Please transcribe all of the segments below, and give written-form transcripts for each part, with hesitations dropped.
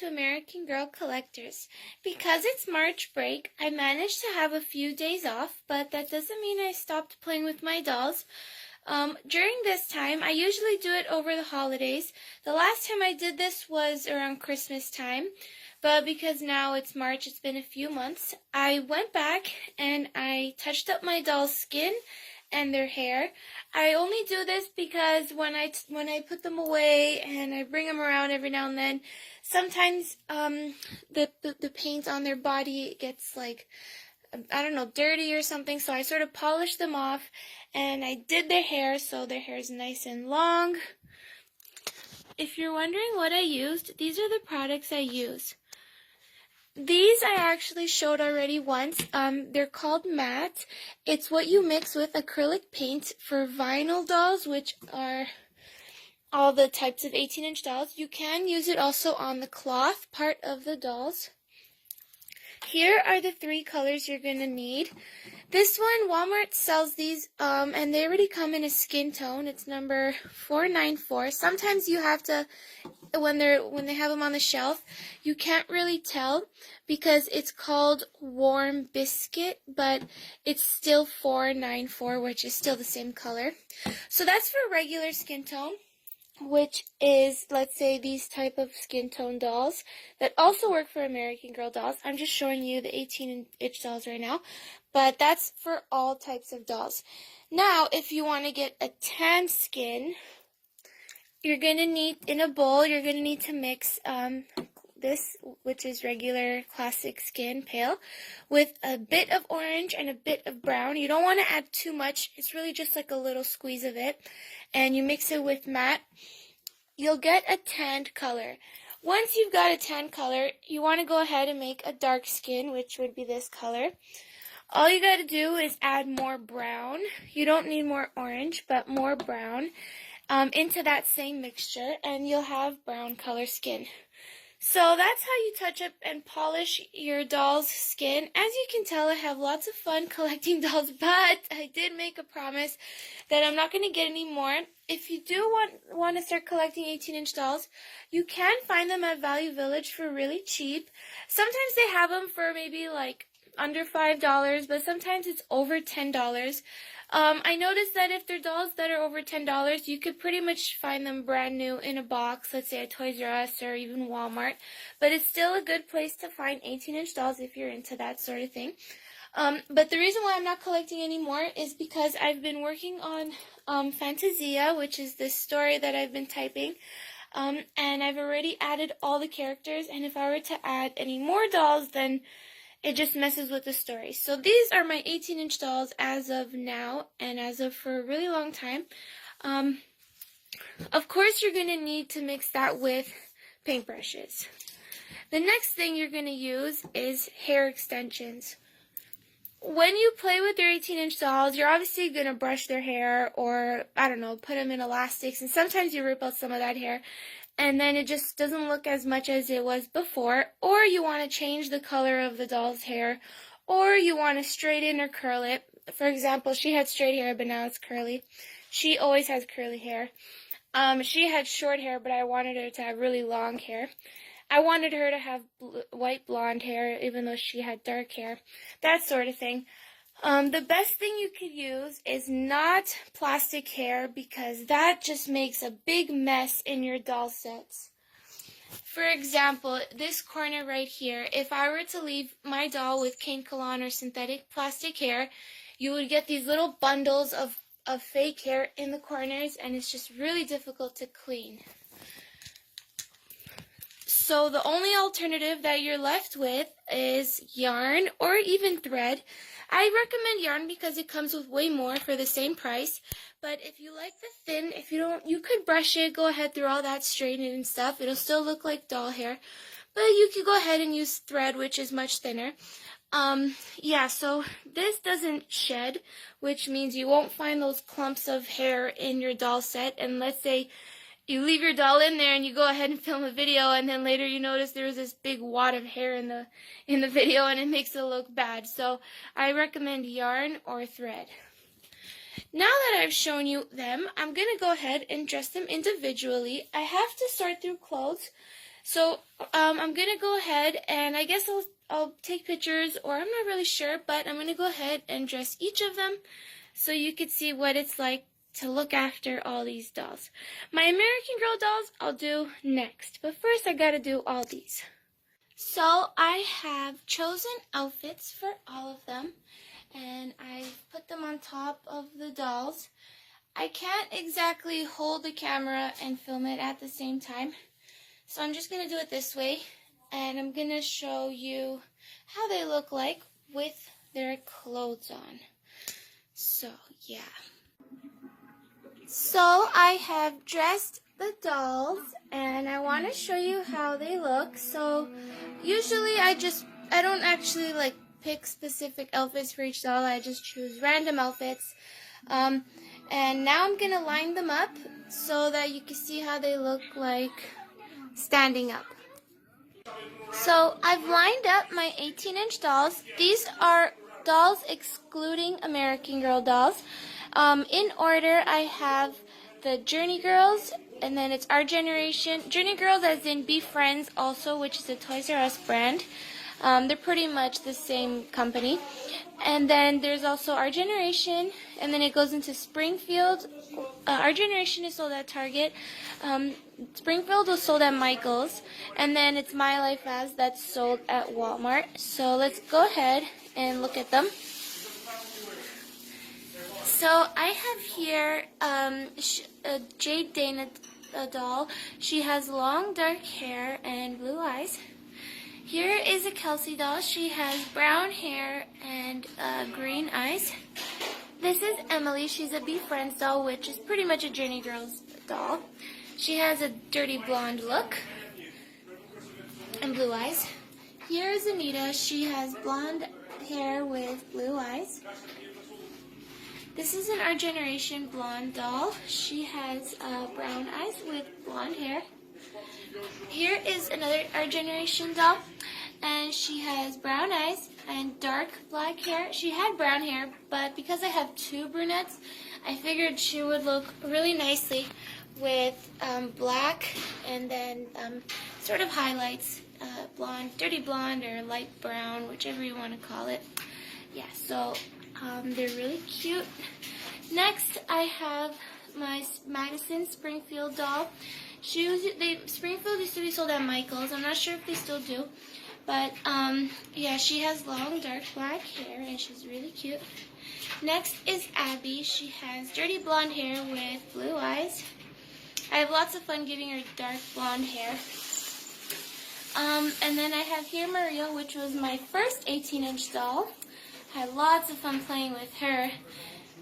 to American Girl Collectors. Because it's March break, I managed to have a few days off, but that doesn't mean I stopped playing with my dolls. During this time, I usually do it over the holidays. The last time I did this was around Christmas time, but because now it's March, it's been a few months, I went back and I touched up my doll's skin and their hair. I only do this because when I put them away and I bring them around every now and then, sometimes the paint on their body gets like, I don't know, dirty or something, so I sort of polish them off, and I did their hair so their hair is nice and long. If you're wondering what I used, these are the products I use. These I actually showed already once. They're called matte. It's what you mix with acrylic paint for vinyl dolls, which are all the types of 18-inch dolls. You can use it also on the cloth part of the dolls. Here are the 3 colors you're going to need. This one, Walmart sells these, and they already come in a skin tone. It's number 494. Sometimes you have to, when they have them on the shelf, you can't really tell because it's called Warm Biscuit, but it's still 494, which is still the same color. So that's for regular skin tone, which is, let's say, these type of skin tone dolls that also work for American Girl dolls. I'm just showing you the 18-inch dolls right now, but that's for all types of dolls. Now, if you want to get a tan skin, you're going to need, in a bowl, you're going to need to mix this, which is regular classic skin, pale, with a bit of orange and a bit of brown. You don't want to add too much. It's really just like a little squeeze of it. And you mix it with matte. You'll get a tanned color. Once you've got a tan color, you want to go ahead and make a dark skin, which would be this color. All you got to do is add more brown. You don't need more orange, but more brown into that same mixture, and you'll have brown color skin. So that's how you touch up and polish your doll's skin. As you can tell, I have lots of fun collecting dolls, but I did make a promise that I'm not going to get any more. If you do want to start collecting 18-inch dolls, you can find them at Value Village for really cheap. Sometimes they have them for maybe like under $5, but sometimes it's over $10. I noticed that if they're dolls that are over $10, you could pretty much find them brand new in a box, let's say at Toys R Us or even Walmart. But it's still a good place to find 18-inch dolls if you're into that sort of thing. But the reason why I'm not collecting anymore is because I've been working on Fantasia, which is this story that I've been typing. And I've already added all the characters, and if I were to add any more dolls, then it just messes with the story. So these are my 18-inch dolls as of now and as of for a really long time. Of course, you're going to need to mix that with paintbrushes. The next thing you're going to use is hair extensions. When you play with your 18-inch dolls, you're obviously going to brush their hair or, I don't know, put them in elastics. And sometimes you rip out some of that hair, and then it just doesn't look as much as it was before. Or you want to change the color of the doll's hair, or you want to straighten or curl it. For example, she had straight hair, but now it's curly. She always has curly hair. She had short hair, but I wanted her to have really long hair. I wanted her to have white blonde hair, even though she had dark hair. That sort of thing. The best thing you could use is not plastic hair, because that just makes a big mess in your doll sets. For example, this corner right here, if I were to leave my doll with cane colon or synthetic plastic hair, you would get these little bundles of fake hair in the corners, and it's just really difficult to clean. So the only alternative that you're left with is yarn or even thread. I recommend yarn because it comes with way more for the same price. But if you like the thin, you could brush it, go ahead through all that straightening and stuff. It'll still look like doll hair. But you could go ahead and use thread, which is much thinner. Yeah, so this doesn't shed, which means you won't find those clumps of hair in your doll set. And let's say you leave your doll in there and you go ahead and film a video, and then later you notice there's this big wad of hair in the video, and it makes it look bad. So I recommend yarn or thread. Now that I've shown you them, I'm going to go ahead and dress them individually. I have to sort through clothes. So I'm gonna go ahead and I guess I'll take pictures, or I'm not really sure, but I'm gonna go ahead and dress each of them so you could see what it's like to look after all these dolls. My American Girl dolls I'll do next, but first I gotta do all these. So I have chosen outfits for all of them, and I've put them on top of the dolls. I can't exactly hold the camera and film it at the same time, so I'm just going to do it this way, and I'm going to show you how they look like with their clothes on. So, yeah. So, I have dressed the dolls, and I want to show you how they look. So, usually I don't actually like pick specific outfits for each doll. I just choose random outfits. And now I'm going to line them up so that you can see how they look like standing up. So I've lined up my 18-inch dolls. These are dolls excluding American Girl dolls. In order, I have the Journey Girls, and then it's Our Generation. Journey Girls as in Be Friends also, which is a Toys R Us brand. They're pretty much the same company. And then there's also Our Generation, and then it goes into Springfield. Our Generation is sold at Target. Springfield was sold at Michael's, and then it's My Life As that's sold at Walmart. So let's go ahead and look at them. So I have here a Jade Dana doll. She has long dark hair and blue eyes. Here is a Kelsey doll. She has brown hair and green eyes. This is Emily. She's a Be Friends doll, which is pretty much a Journey Girls doll. She has a dirty blonde look and blue eyes. Here is Anita. She has blonde hair with blue eyes. This is an Our Generation blonde doll. She has brown eyes with blonde hair. Here is another Our Generation doll, and she has brown eyes and dark black hair. She had brown hair, but because I have two brunettes, I figured she would look really nicely with black and then sort of highlights, blonde, dirty blonde or light brown, whichever you want to call it. Yeah, so they're really cute. Next, I have my Madison Springfield doll. Springfield used to be sold at Michael's. I'm not sure if they still do. But, yeah, she has long, dark black hair, and she's really cute. Next is Abby. She has dirty blonde hair with blue eyes. I have lots of fun giving her dark blonde hair. And then I have here Maria, which was my first 18-inch doll. I had lots of fun playing with her.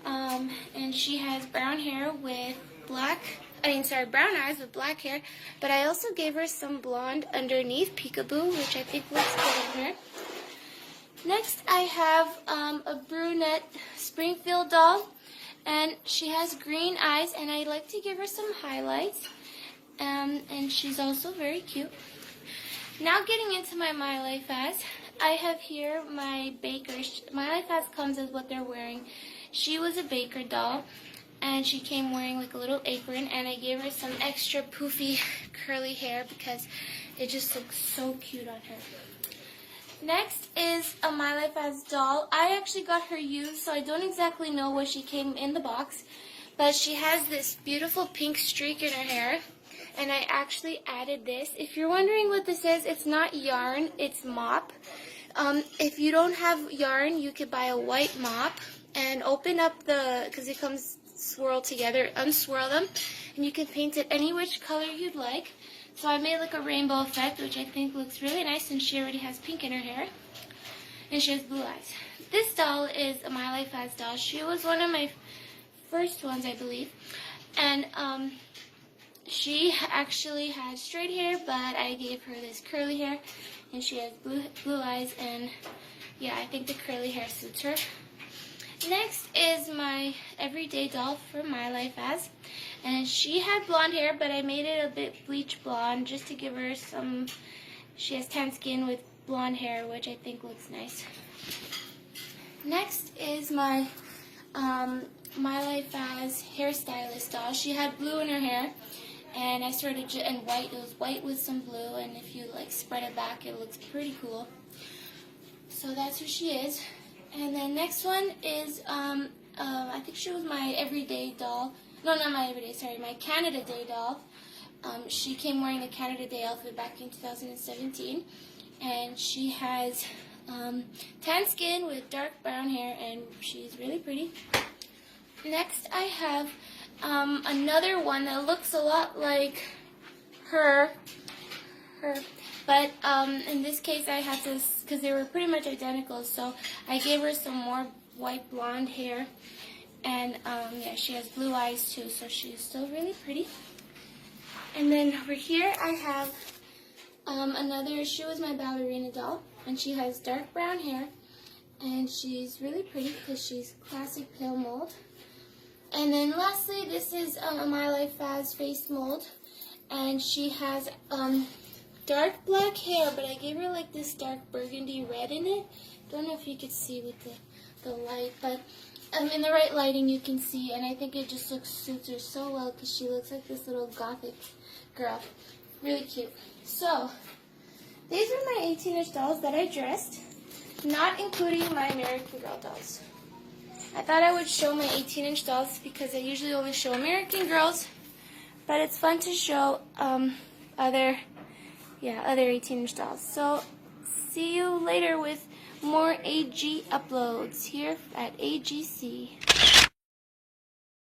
And she has brown hair with brown eyes with black hair, but I also gave her some blonde underneath, peekaboo, which I think looks good on her. Next, I have a brunette Springfield doll, and she has green eyes, and I like to give her some highlights, and she's also very cute. Now getting into my Life As, I have here my Bakers. My Life As comes as what they're wearing. She was a Baker doll, and she came wearing like a little apron, and I gave her some extra poofy curly hair because it just looks so cute on her. Next is a My Life As doll. I actually got her used, so I don't exactly know what she came in the box, but she has this beautiful pink streak in her hair, and I actually added this. If you're wondering what this is, it's not yarn, it's mop. If you don't have yarn, you could buy a white mop and open up because it comes swirled together, unswirl them, and you can paint it any which color you'd like. So I made like a rainbow effect, which I think looks really nice, and she already has pink in her hair, and she has blue eyes. This doll is a My Life As doll. She was one of my first ones, I believe, and she actually has straight hair, but I gave her this curly hair, and she has blue eyes, and yeah, I think the curly hair suits her. Next is my everyday doll for My Life As, and she had blonde hair, but I made it a bit bleach blonde just to give her some, she has tan skin with blonde hair, which I think looks nice. Next is my My Life As hairstylist doll. She had blue in her hair, And I started in white. It was white with some blue, and if you like spread it back, it looks pretty cool. So that's who she is. And then next one is I think she was my everyday doll. No, not my everyday. Sorry, my Canada Day doll. She came wearing the Canada Day outfit back in 2017, and she has tan skin with dark brown hair, and she's really pretty. Next, I have another one that looks a lot like her, but in this case I had to, because they were pretty much identical, so I gave her some more white blonde hair, and yeah, she has blue eyes too, so she's still really pretty. And then over here I have another, she was my ballerina doll, and she has dark brown hair, and she's really pretty because she's classic pale mold. And then lastly, this is a My Life Faz face mold, and she has dark black hair, but I gave her like this dark burgundy red in it. Don't know if you could see with the light, but in the right lighting you can see, and I think it just suits her so well because she looks like this little gothic girl. Really cute. So, these are my 18-inch dolls that I dressed, not including my American Girl dolls. I thought I would show my 18-inch dolls because I usually only show American Girls, but it's fun to show other 18-inch dolls. So, see you later with more AG uploads here at AGC.